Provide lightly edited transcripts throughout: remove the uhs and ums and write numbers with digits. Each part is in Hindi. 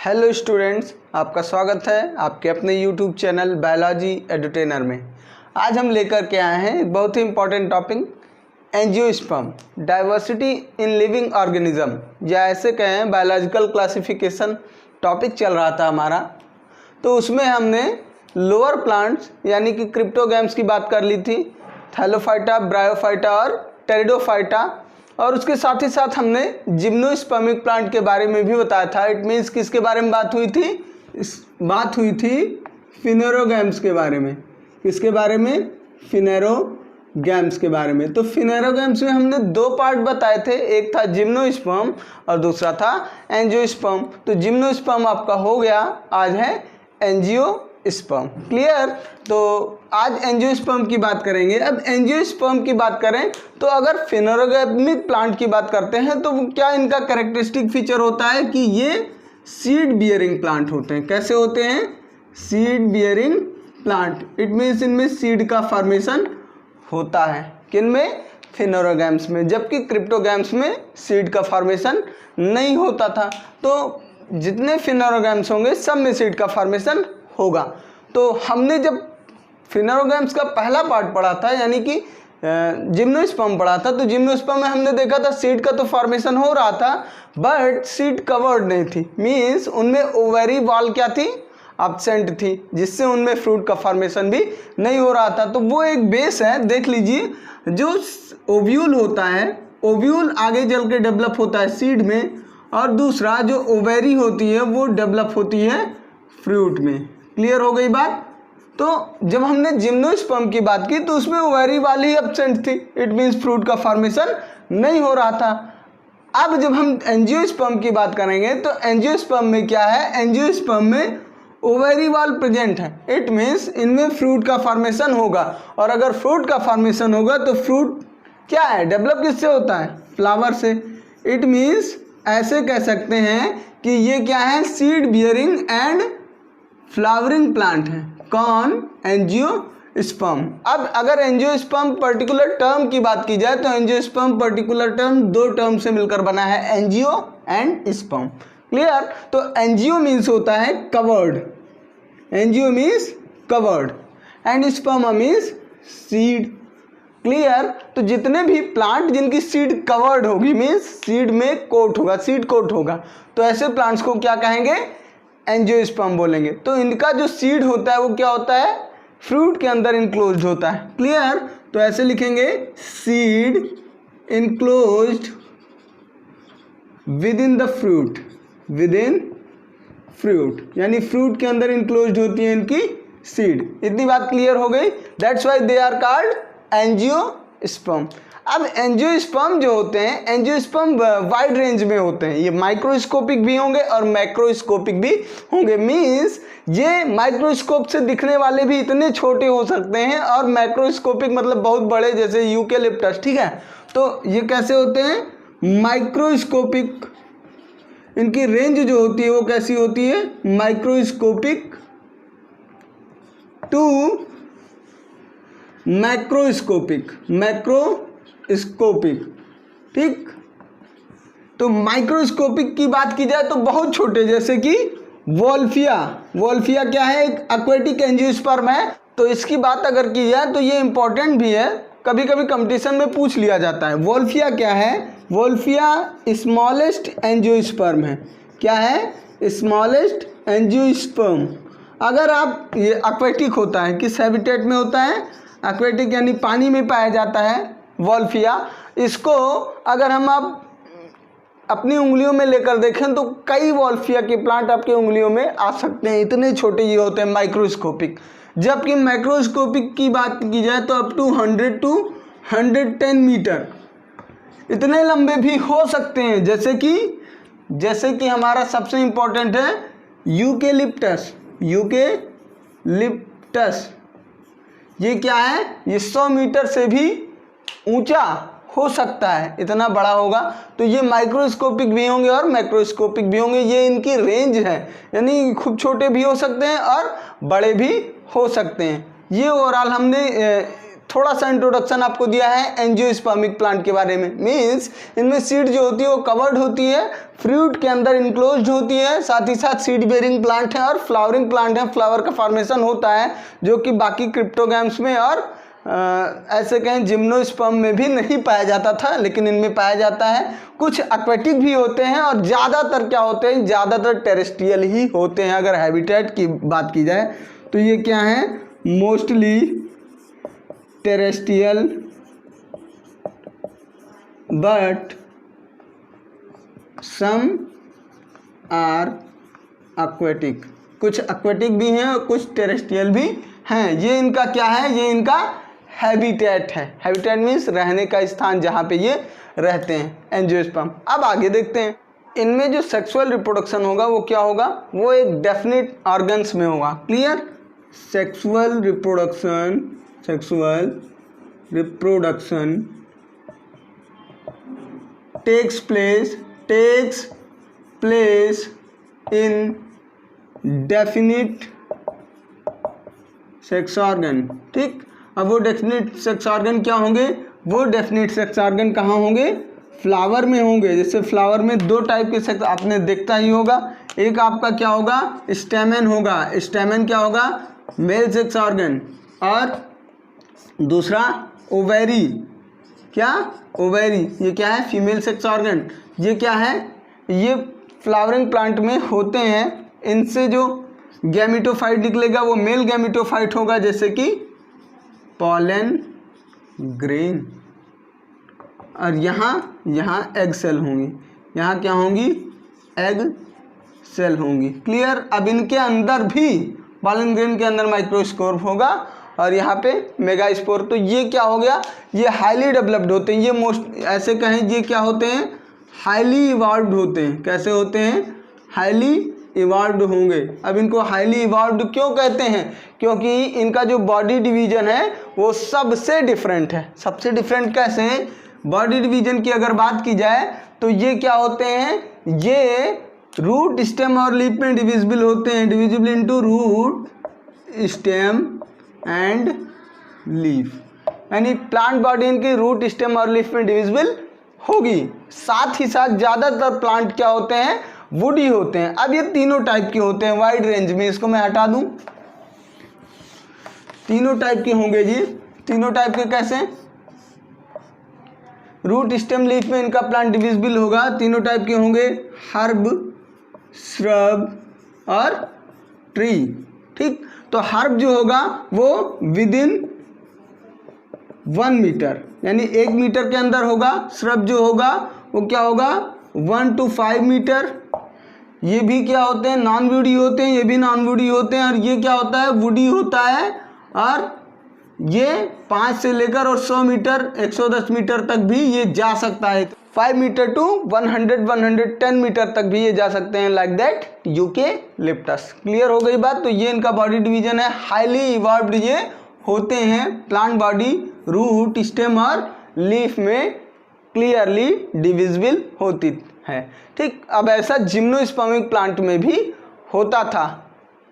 हेलो स्टूडेंट्स, आपका स्वागत है आपके अपने यूट्यूब चैनल बायोलॉजी एडुटेनर में। आज हम लेकर के आए हैं एक बहुत ही important topic, angiosperm, diversity in living organism, या ऐसे कहें बायोलॉजिकल क्लासिफिकेशन टॉपिक चल रहा था हमारा। तो उसमें हमने लोअर प्लांट्स यानी कि क्रिप्टोगैम्स की बात कर ली थी, थैलोफाइटा, ब्रायोफाइटा और टेरिडोफाइटा, और उसके साथ ही साथ हमने जिम्नोस्पर्मिक प्लांट के बारे में भी बताया था। इट मीन्स किसके बारे में बात हुई थी? बात हुई थी फिनेरोगैम्स के बारे में। किसके बारे में? फिनेरोगैम्स के बारे में। तो फिनेरोगैम्स में हमने दो पार्ट बताए थे, एक था जिम्नोस्पर्म और दूसरा था एंजियोस्पर्म। तो जिम्नोस्पर्म आपका हो गया, आज है एंजियोस्पर्म। क्लियर? तो आज एंजियोस्पर्म की बात करेंगे। अब एंजियोस्पर्म की बात करें तो अगर फिनेरोगैमिक प्लांट की बात करते हैं तो क्या इनका कैरेक्टरिस्टिक फीचर होता है कि ये सीड बियरिंग प्लांट होते हैं। कैसे होते हैं? Seed bearing plant. It means इनमें सीड का फॉर्मेशन होता है। किनमें? फिनेरोगैम्स में। जबकि क्रिप्टोगैम्स में सीड का फॉर्मेशन नहीं होता था। तो जितने फिनेरोगैम्स होंगे सब में सीड का फॉर्मेशन होगा। तो हमने जब फिनेरोगैम्स का पहला पार्ट पढ़ा था यानी कि जिम्नोस्पर्म पढ़ा था, तो जिम्नोस्पर्म में हमने देखा था सीड का तो फॉर्मेशन हो रहा था बट सीड कवर्ड नहीं थी। मीन्स उनमें ओवरी वॉल क्या थी? एब्सेंट थी, जिससे उनमें फ्रूट का फॉर्मेशन भी नहीं हो रहा था। तो वो एक बेस है, देख लीजिए। जो ओव्यूल होता है, ओव्यूल आगे चल के डेवलप होता है सीड में, और दूसरा जो ओवेरी होती है वो डेवलप होती है फ्रूट में। क्लियर हो गई बात? तो जब हमने जिम्नोस्पर्म की बात की तो उसमें ओवेरी वाली एब्सेंट थी। इट मीन्स फ्रूट का फॉर्मेशन नहीं हो रहा था। अब जब हम एंजियोस्पर्म की बात करेंगे तो एंजियोस्पर्म में क्या है? एंजियोस्पर्म में ओवेरी वाल प्रेजेंट है। इट मीन्स इनमें फ्रूट का फॉर्मेशन होगा, और अगर फ्रूट का फॉर्मेशन होगा तो फ्रूट क्या है? डेवलप किससे होता है? फ्लावर से। इट मीन्स ऐसे कह सकते हैं कि ये क्या है? Seed bearing and flowering plant है। कौन? एंजियोस्पर्म। अब अगर एंजियोस्पर्म पर्टिकुलर टर्म की बात की जाए तो एंजियोस्पर्म पर्टिकुलर टर्म दो टर्म से मिलकर बना है, एंजियो एंड स्पर्म। क्लियर? तो एंजियो मीन्स होता है covered, angio means covered, and sperm means seed. Clear? तो जितने भी प्लांट जिनकी सीड कवर्ड होगी मीन्स सीड में कोट होगा, सीड कोट होगा, तो ऐसे प्लांट्स को क्या कहेंगे? एंजियोस्पर्म बोलेंगे। तो इनका जो सीड होता है वो क्या होता है? फ्रूट के अंदर इनक्लोज्ड होता है। क्लियर? तो ऐसे लिखेंगे, seed enclosed with in the fruit, with in fruit, यानी फ्रूट के अंदर इनक्लोज्ड होती है इनकी सीड। इतनी बात क्लियर हो गई? That's why they are called angiosperm. अब एंजियोस्पर्म जो होते हैं, एंजियोस्पर्म वाइड रेंज में होते हैं। ये माइक्रोस्कोपिक भी होंगे और मैक्रोस्कोपिक भी होंगे। मीन्स ये माइक्रोस्कोप से दिखने वाले भी इतने छोटे हो सकते हैं, और मैक्रोस्कोपिक मतलब बहुत बड़े, जैसे यूकेलिप्टस। ठीक है? तो ये कैसे होते हैं? माइक्रोस्कोपिक। इनकी रेंज जो होती है वो कैसी होती है? Microscopic to macroscopic, macroscopic. ठीक? तो माइक्रोस्कोपिक की बात की जाए तो बहुत छोटे, जैसे कि वोल्फिया। वोल्फिया क्या है? एक एक्वेटिक एंजियोस्पर्म है। तो इसकी बात अगर की जाए तो ये इंपॉर्टेंट भी है, कभी कभी कंपटीशन में पूछ लिया जाता है। वोल्फिया क्या है? वोल्फिया स्मॉलेस्ट एंजियोस्पर्म है। क्या है? Smallest angiosperm. अगर आप, ये एक्वेटिक होता है, किस हैबिटेट में होता है? एक्वेटिक यानी पानी में पाया जाता है वोल्फिया। इसको अगर हम आप अपनी उंगलियों में लेकर देखें तो कई वोल्फिया के प्लांट आपके उंगलियों में आ सकते हैं, इतने छोटे ये होते हैं, माइक्रोस्कोपिक। जबकि मैक्रोस्कोपिक की बात की जाए तो अप टू 100 to 110 मीटर इतने लंबे भी हो सकते हैं। जैसे कि हमारा सबसे इम्पोर्टेंट है यूकेलिप्टस। यूकेलिप्टस ये क्या है? ये 100 मीटर से भी ऊंचा हो सकता है, इतना बड़ा होगा। तो ये माइक्रोस्कोपिक भी होंगे और मैक्रोस्कोपिक भी होंगे। ये इनकी रेंज है, यानी खूब छोटे भी हो सकते हैं और बड़े भी हो सकते हैं। ये ओवरऑल हमने थोड़ा सा इंट्रोडक्शन आपको दिया है एंजियोस्पर्मिक प्लांट के बारे में। मीन्स इनमें सीड जो होती है वो कवर्ड होती है, फ्रूट के अंदर इनक्लोज्ड होती है, साथ ही साथ सीड बेयरिंग प्लांट है और फ्लावरिंग प्लांट है। फ्लावर का फॉर्मेशन होता है जो कि बाकी क्रिप्टोगैम्स में और ऐसे कहें जिम्नोस्पर्म में भी नहीं पाया जाता था, लेकिन इनमें पाया जाता है। कुछ एक्वेटिक भी होते हैं और ज़्यादातर क्या होते हैं, ज़्यादातर टेरेस्ट्रियल ही होते हैं। अगर हैबिटेट की बात की जाए तो ये क्या है, mostly terrestrial but some are aquatic. कुछ एक्वेटिक भी हैं और कुछ टेरेस्ट्रियल भी हैं। ये इनका क्या है, ये इनका हैबिटेट है। हैबिटेट मीन्स रहने का स्थान जहाँ पे ये रहते हैं एंजियोस्पर्म। अब आगे देखते हैं, इनमें जो सेक्सुअल रिप्रोडक्शन होगा वो क्या होगा, वो एक डेफिनेट ऑर्गन्स में होगा। Clear, sexual reproduction takes place in definite sex organ. ठीक, अब वो डेफिनेट सेक्स ऑर्गन क्या होंगे, वो डेफिनेट सेक्स ऑर्गन कहाँ होंगे, फ्लावर में होंगे। जैसे फ्लावर में दो टाइप के सेक्स आपने देखता ही होगा, एक आपका क्या होगा, स्टेमन होगा। स्टेमन क्या होगा, मेल सेक्स ऑर्गन, और दूसरा ओवेरी। क्या, ओवेरी, ये क्या है, फीमेल सेक्स ऑर्गन। ये क्या है, ये फ्लावरिंग प्लांट में होते हैं। इनसे जो गैमेटोफाइट निकलेगा वो मेल गैमेटोफाइट होगा, जैसे कि पॉलन ग्रेन। और यहाँ एग सेल होंगी, यहाँ क्या होंगी, एग सेल होंगी। क्लियर। अब इनके अंदर भी पॉलन ग्रेन के अंदर माइक्रोस्कोप होगा और यहाँ पे मेगास्पोर। तो ये क्या हो गया, ये हाईली डेवलप्ड होते हैं। ये मोस्ट ऐसे कहें, ये क्या होते हैं, हाईली इवॉल्व्ड होते हैं। कैसे होते हैं, हाईली इवॉल्व्ड होंगे। अब इनको हाईली इवॉल्व्ड क्यों कहते हैं, क्योंकि इनका जो बॉडी डिवीजन है वो सबसे डिफरेंट है। सबसे डिफरेंट कैसे है, बॉडी डिवीजन की अगर बात की जाए तो ये क्या होते हैं, ये रूट स्टेम और लीफ में डिविजिबल होते हैं। Divisible into root stem and leaf, यानी प्लांट बॉडी इनकी रूट स्टेम और लीफ में डिविजिबल होगी। साथ ही साथ ज़्यादातर प्लांट क्या होते हैं, वुडी होते हैं। अब ये तीनों टाइप के होते हैं वाइड रेंज में। इसको मैं हटा दूं, तीनों टाइप के होंगे जी। तीनों टाइप के कैसे, रूट स्टेम लीफ में इनका प्लांट डिविजिबल होगा। तीनों टाइप के होंगे, हर्ब, श्रब और ट्री। ठीक, तो हर्ब जो होगा वो विद इन 1 मीटर, यानी 1 मीटर के अंदर होगा। श्रब जो होगा वो क्या होगा, 1 to 5 मीटर। ये भी क्या होते हैं, नॉन वुडी होते हैं, ये भी नॉन वुडी होते हैं। और ये क्या होता है, वुडी होता है। और ये 5 से लेकर और 100 मीटर 110 मीटर तक भी ये जा सकता है। 5 मीटर टू 110 मीटर तक भी ये जा सकते हैं, लाइक दैट यूकेलिप्टस। क्लियर हो गई बात। तो ये इनका बॉडी डिवीजन है, हाईली इवॉल्व्ड ये होते हैं। प्लांट बॉडी रूट स्टेम और लीफ में क्लियरली डिविजिबल होती है। ठीक, अब ऐसा जिम्नोस्पर्मिक प्लांट में भी होता था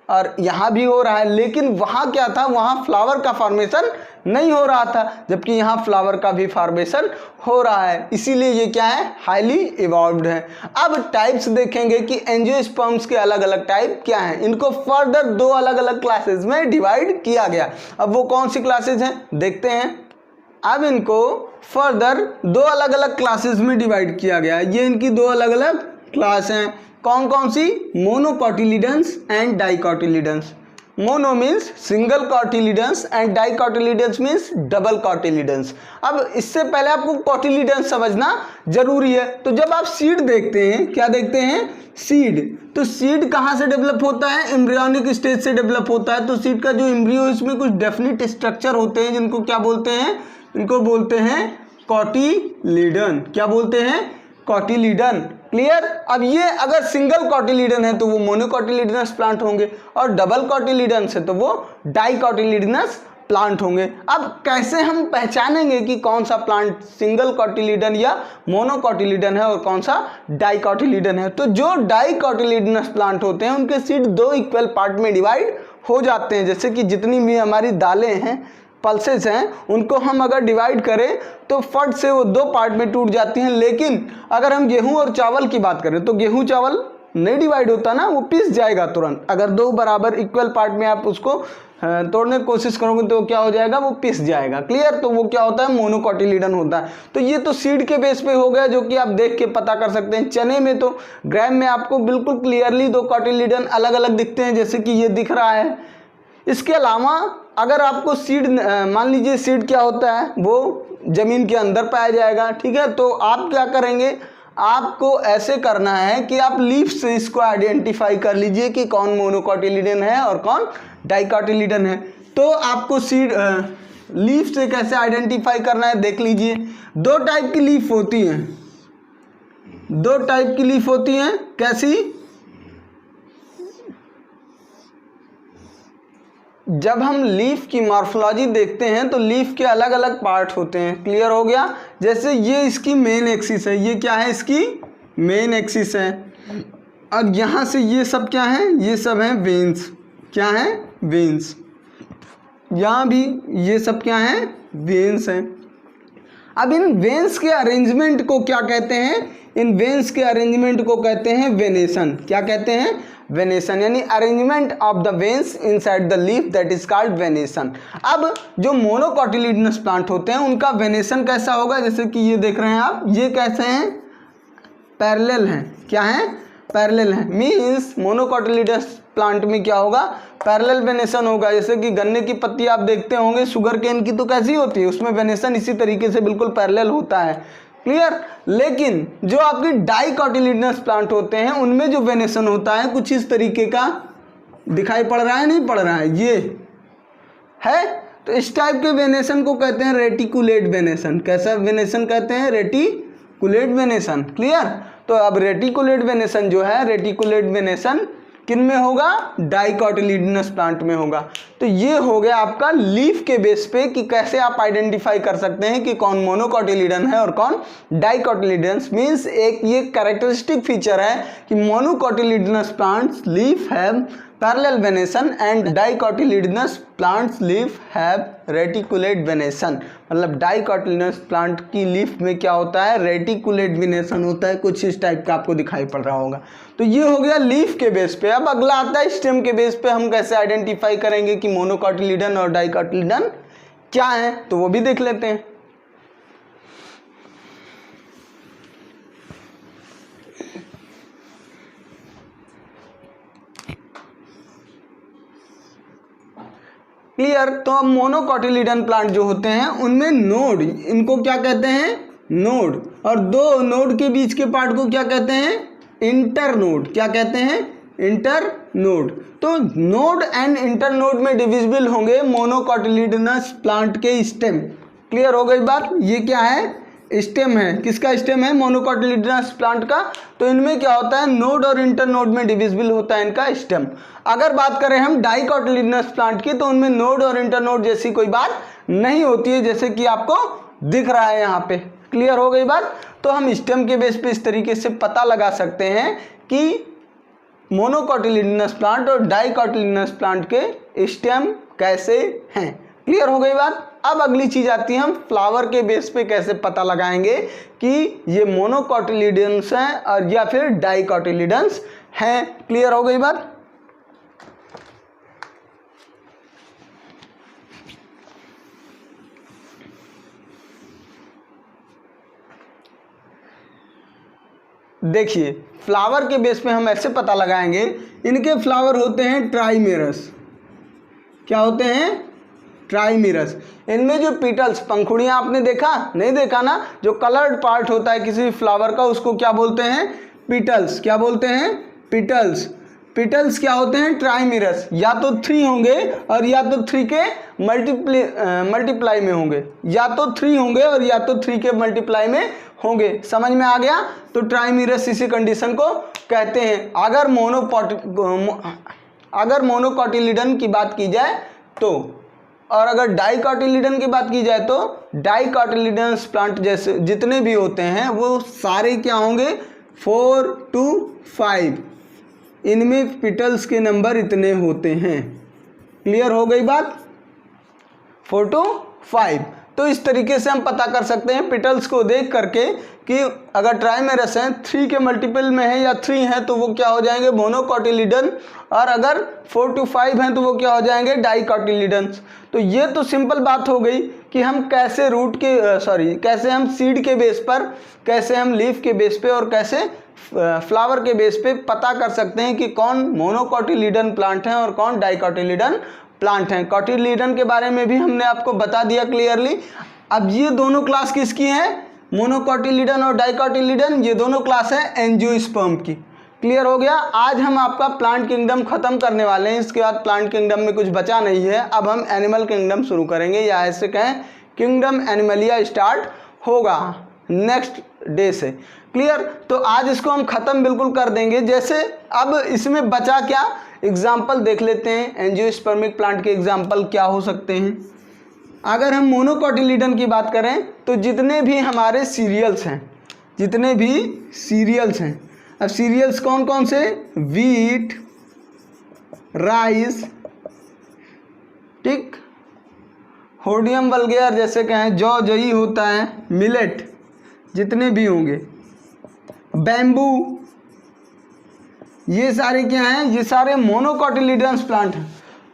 और यहाँ भी हो रहा है। लेकिन वहाँ क्या था, वहाँ फ्लावर का फॉर्मेशन नहीं हो रहा था, जबकि यहाँ फ्लावर का भी फॉर्मेशन हो रहा है। इसीलिए ये क्या है, हाईली इवॉल्व्ड है। अब टाइप्स देखेंगे कि एंजियोस्पर्म्स के अलग अलग टाइप क्या हैं। इनको फर्दर 2 अलग अलग क्लासेस में डिवाइड किया गया। अब वो कौन सी क्लासेस हैं देखते हैं। अब इनको फर्दर 2 अलग अलग क्लासेस में डिवाइड किया गया। ये इनकी 2 अलग अलग क्लास हैं। कौन कौन सी, monocotyledons and dicotyledons. Mono means single cotyledons and dicotyledons means double cotyledons. अब इससे पहले आपको कॉटिलिडन्स समझना जरूरी है। तो जब आप सीड देखते हैं, क्या देखते हैं, सीड, तो सीड कहाँ से डेवलप होता है, एम्ब्रियोनिक स्टेज से डेवलप होता है। तो सीड का जो एम्ब्रियो है इसमें कुछ डेफिनेट स्ट्रक्चर होते हैं, जिनको क्या बोलते हैं, इनको बोलते हैं कॉटिलिडन। क्या बोलते हैं, कॉटिलिडन। क्लियर। अब ये अगर सिंगल कॉटिलिडन है तो वो मोनोकॉटिलिडनस प्लांट होंगे, और डबल कॉटिलिडन है तो वो डाइकॉटिलिडनस प्लांट होंगे। अब कैसे हम पहचानेंगे कि कौन सा प्लांट सिंगल कॉटिलिडन या मोनोकॉटिलिडन है और कौन सा डाइकॉटिलिडन है। तो जो डाइकॉटिलिडनस प्लांट होते हैं उनके सीड 2 इक्वल पार्ट में डिवाइड हो जाते हैं। जैसे कि जितनी भी हमारी दालें हैं पल्सेस हैं उनको हम अगर डिवाइड करें तो फट से वो 2 पार्ट में टूट जाती हैं। लेकिन अगर हम गेहूं और चावल की बात करें तो गेहूं चावल नहीं डिवाइड होता ना, वो पिस जाएगा तुरंत। अगर 2 बराबर इक्वल पार्ट में आप उसको तोड़ने की कोशिश करोगे तो क्या हो जाएगा, वो पिस जाएगा। क्लियर। तो वो क्या होता है, मोनोकोटिलीडन होता है। तो ये तो सीड के बेस पे हो गया, जो कि आप देख के पता कर सकते हैं। चने में तो ग्राम में आपको बिल्कुल क्लियरली 2 कोटिलीडन अलग अलग दिखते हैं, जैसे कि ये दिख रहा है। इसके अलावा अगर आपको सीड, मान लीजिए सीड क्या होता है, वो जमीन के अंदर पाया जाएगा, ठीक है। तो आप क्या करेंगे, आपको ऐसे करना है कि आप लीफ से इसको आइडेंटिफाई कर लीजिए कि कौन मोनोकोटिलीडन है और कौन डाइकोटिलीडन है। तो आपको सीड लीफ से कैसे आइडेंटिफाई करना है देख लीजिए। 2 टाइप की लीफ होती हैं, 2 टाइप की लीफ होती हैं। कैसी? जब हम लीफ की मॉर्फोलॉजी देखते हैं तो लीफ के अलग अलग पार्ट होते हैं। क्लियर हो गया। जैसे ये इसकी मेन एक्सिस है, ये क्या है, इसकी मेन एक्सिस है। और यहाँ से ये सब क्या है, ये सब है वेन्स। क्या है, वेन्स। यहाँ भी ये सब क्या है, वेन्स हैं। अब इन वेन्स के अरेंजमेंट को क्या कहते हैं, इन वेन्स के अरेंजमेंट को कहते हैं वेनेशन। क्या कहते हैं, वेनेशन, यानी arrangement of the veins inside the leaf, that is called venation. अब जो मोनोकोटिलीडनस प्लांट होते हैं उनका वेनेशन कैसा होगा, जैसे कि ये देख रहे हैं आप, ये कैसे हैं, पैरेलल हैं। क्या है, पैरेलल हैं। मीन्स मोनोकोटिलीडनस प्लांट में क्या होगा, पैरेलल वेनेशन होगा। जैसे कि गन्ने की पत्ती आप देखते होंगे, शुगर केन की तो कैसी होती है, उसमें वेनेशन इसी तरीके से बिल्कुल पैरेलल होता है। क्लियर। लेकिन जो आपकी डाइकोटिलीडनस प्लांट होते हैं उनमें जो वेनेशन होता है कुछ इस तरीके का दिखाई पड़ रहा है, नहीं पड़ रहा है, ये है। तो इस टाइप के वेनेशन को कहते हैं रेटिकुलेट वेनेशन। कैसा वेनेशन कहते हैं, रेटिकुलेट वेनेशन। क्लियर। तो अब रेटिकुलेट वेनेशन जो है, रेटिकुलेट वेनेशन किन में होगा, डाइकोटिलीडनस प्लांट में होगा। तो ये हो गया आपका लीफ के बेस पे कि कैसे आप आइडेंटिफाई कर सकते हैं कि कौन मोनोकोटिलीडन है और कौन डाइकोटिलीडन। मींस एक ये कैरेक्टरिस्टिक फीचर है कि monocotyledonous plants leaf have parallel venation and dicotyledonous plants leaf have reticulate venation. मतलब डाइकोटिलीडनस प्लांट की लीफ में क्या होता है, रेटिकुलेट वेनेशन होता है। कुछ इस टाइप का आपको दिखाई पड़ रहा होगा। तो ये हो गया लीफ के बेस पे। अब अगला आता है स्टेम के बेस पे, हम कैसे आइडेंटिफाई करेंगे कि मोनोकोटिलीडन और डाइकोटिलीडन क्या है, तो वो भी देख लेते हैं। क्लियर। तो अब मोनोकोटिलीडन प्लांट जो होते हैं उनमें नोड, इनको क्या कहते हैं, नोड, और 2 नोड के बीच के पार्ट को क्या कहते हैं, इंटरनोड। क्या कहते हैं, इंटरनोड। तो नोड एंड इंटरनोड में डिविजिबल होंगे मोनोकोटिलीडनस प्लांट के स्टेम। क्लियर हो गई बात। ये क्या है, स्टेम है। किसका स्टेम है, मोनोकोटिलीडनस प्लांट का। तो इनमें क्या होता है, नोड और इंटरनोड में डिविजिबल होता है इनका स्टेम। अगर बात करें हम डाइकोटिलीडनस प्लांट की तो उनमें नोड और इंटरनोड जैसी कोई बात नहीं होती है, जैसे कि आपको दिख रहा है यहाँ पे। क्लियर हो गई बात। तो हम स्टेम के बेस पे इस तरीके से पता लगा सकते हैं कि मोनोकोटिलीडनस प्लांट और डाइकोटिलीडनस प्लांट के स्टेम कैसे हैं। क्लियर हो गई बात। अब अगली चीज आती है, हम फ्लावर के बेस पे कैसे पता लगाएंगे कि ये मोनोकोटिलीडन्स हैं और या फिर डाइकोटिलीडन्स हैं। क्लियर हो गई बात। देखिए फ्लावर के बेस पे हम ऐसे पता लगाएंगे, इनके फ्लावर होते हैं ट्राइमेरस। क्या होते हैं, ट्राइमेरस। इनमें जो पीटल्स, पंखुड़ियाँ आपने देखा नहीं देखा ना, जो कलर्ड पार्ट होता है किसी फ्लावर का उसको क्या बोलते हैं, पीटल्स। क्या बोलते हैं, पीटल्स। पीटल्स क्या होते हैं, ट्राइमेरस। या तो 3 होंगे और या तो 3 के मल्टीप्लाई में होंगे, या तो 3 होंगे और या तो 3 के मल्टीप्लाई में होंगे। समझ में आ गया। तो ट्राइमेरस इसी कंडीशन को कहते हैं। अगर मोनोकोटिलीडन की बात की जाए तो, और अगर डाइकोटिलीडन की बात की जाए तो डाइकोटिलीडन्स प्लांट जैसे जितने भी होते हैं वो सारे क्या होंगे, 4 to 5। इनमें पिटल्स के नंबर इतने होते हैं। क्लियर हो गई बात। 4 to 5। तो इस तरीके से हम पता कर सकते हैं पेटल्स को देख करके कि अगर ट्राइमेरस हैं 3 के मल्टीपल में है या 3 हैं तो वो क्या हो जाएंगे मोनोकोटिलीडन, और अगर 4 to 5 हैं तो वो क्या हो जाएंगे डाइकोटिलीडन्स। तो ये तो सिंपल बात हो गई कि हम कैसे कैसे हम सीड के बेस पर, कैसे हम लीफ के बेस पे और कैसे फ्लावर के बेस पे पता कर सकते हैं कि कौन मोनोकोटिलीडन प्लांट है और कौन डाइकोटिलीडन प्लांट हैं। कोटिलीडन के बारे में भी हमने आपको बता दिया क्लियरली। अब ये दोनों क्लास किसकी हैं, मोनोकोटिलीडन और डाइकोटिलीडन, ये दोनों क्लास है एंजियोस्पर्म की। क्लियर हो गया। आज हम आपका प्लांट किंगडम खत्म करने वाले हैं, इसके बाद प्लांट किंगडम में कुछ बचा नहीं है। अब हम एनिमल किंगडम शुरू करेंगे, या ऐसे कहें किंगडम एनिमलिया स्टार्ट होगा नेक्स्ट डे से। क्लियर। तो आज इसको हम ख़त्म बिल्कुल कर देंगे। जैसे अब इसमें बचा क्या, एग्जाम्पल देख लेते हैं। एंजियोस्पर्मिक प्लांट के एग्जाम्पल क्या हो सकते हैं। अगर हम मोनोकोटिलीडन की बात करें तो जितने भी हमारे सीरियल्स हैं, जितने भी सीरियल्स हैं, अब सीरियल्स कौन कौन से, वीट, राइस, ठीक, होडियम वल्गेर जैसे कहें जौ जई होता है, मिलेट जितने भी होंगे, बैम्बू, ये सारे क्या हैं, ये सारे मोनोकोटिलीडन्स प्लांट हैं।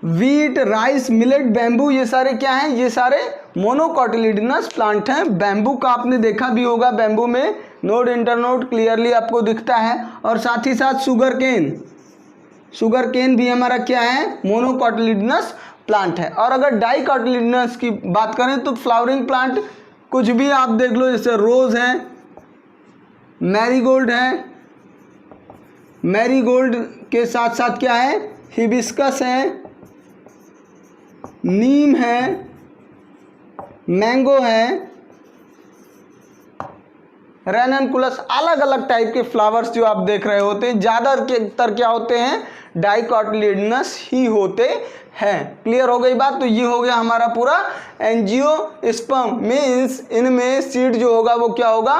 वीट, राइस, मिलेट, बैम्बू ये सारे क्या हैं, ये सारे मोनोकोटिलीडनस प्लांट हैं। बैम्बू का आपने देखा भी होगा, बैम्बू में नोड इंटरनोड क्लियरली आपको दिखता है। और साथ ही साथ शुगर केन भी हमारा क्या है, मोनोकोटिलीडनस प्लांट है। और अगर डाइकोटिलीडनस की बात करें तो फ्लावरिंग प्लांट कुछ भी आप देख लो, जैसे रोज़ है, मैरीगोल्ड है, मैरीगोल्ड के साथ साथ क्या है, हिबिस्कस है, नीम है, मैंगो है, रेननकुलस, अलग अलग टाइप के फ्लावर्स जो आप देख रहे होते हैं ज़्यादातर क्या होते हैं, डाइकोटिलीडनस ही होते हैं। क्लियर हो गई बात। तो ये हो गया हमारा पूरा एंजियोस्पर्म। मीन्स इनमें सीड जो होगा वो क्या होगा,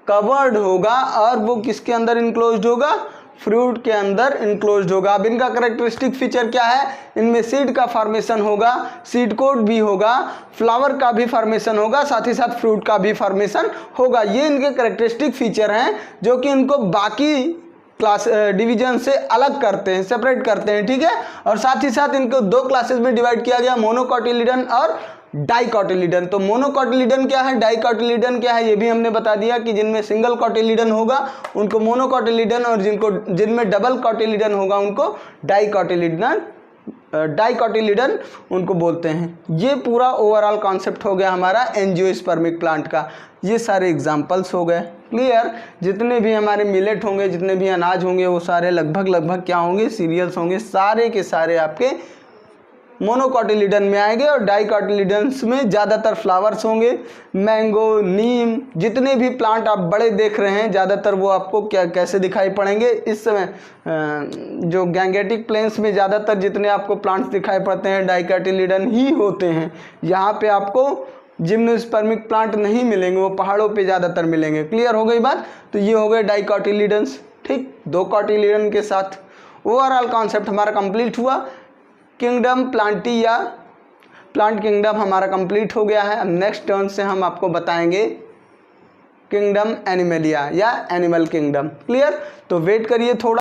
कवर्ड होगा, और वो किसके अंदर इनक्लोज्ड होगा, फ्रूट के अंदर इनक्लोज्ड होगा। अब इनका करेक्टरिस्टिक फीचर क्या है, इनमें सीड का फॉर्मेशन होगा, सीड कोट भी होगा, फ्लावर का भी फॉर्मेशन होगा, साथ ही साथ फ्रूट का भी फॉर्मेशन होगा। ये इनके करेक्टरिस्टिक फीचर हैं जो कि इनको बाकी क्लास डिवीजन से अलग करते हैं, सेपरेट करते हैं, ठीक है। और साथ ही साथ इनको दो क्लासेस में डिवाइड किया गया, मोनोकोटिलीडन और डाइकोटिलीडन। तो मोनोकोटिलीडन क्या है, डाइकोटिलीडन क्या है, ये भी हमने बता दिया कि जिनमें सिंगल कोटिलीडन होगा उनको मोनोकोटिलीडन, और जिनमें डबल कोटिलीडन होगा उनको डाइकोटिलीडन उनको बोलते हैं। ये पूरा ओवरऑल कॉन्सेप्ट हो गया हमारा एंजियोस्पर्मिक प्लांट का। ये सारे एग्जांपल्स हो गए। क्लियर। जितने भी हमारे मिलेट होंगे, जितने भी अनाज होंगे, वो सारे लगभग क्या होंगे, सीरियल्स होंगे, सारे के सारे आपके मोनोकोटिलीडन में आएंगे। और डाइकोटिलीडन्स में ज़्यादातर फ्लावर्स होंगे, मैंगो, नीम, जितने भी प्लांट आप बड़े देख रहे हैं ज़्यादातर वो आपको कैसे दिखाई पड़ेंगे इस समय, जो गैंगेटिक प्लेन्स में ज़्यादातर जितने आपको प्लांट्स दिखाई पड़ते हैं डाइकोटिलीडन ही होते हैं। यहाँ पे आपको जिम्नोस्पर्मिक प्लांट नहीं मिलेंगे, वो पहाड़ों पे ज़्यादातर मिलेंगे। क्लियर हो गई बात। तो ये हो गए डाइकोटिलीडन्स, ठीक, दो कोटिलीडन के साथ। ओवरऑल कॉन्सेप्ट हमारा कंप्लीट हुआ। किंगडम प्लांटी या प्लांट किंगडम हमारा कंप्लीट हो गया है। अब नेक्स्ट टर्न से हम आपको बताएंगे किंगडम एनिमलिया या एनिमल किंगडम। क्लियर। तो वेट करिए थोड़ा।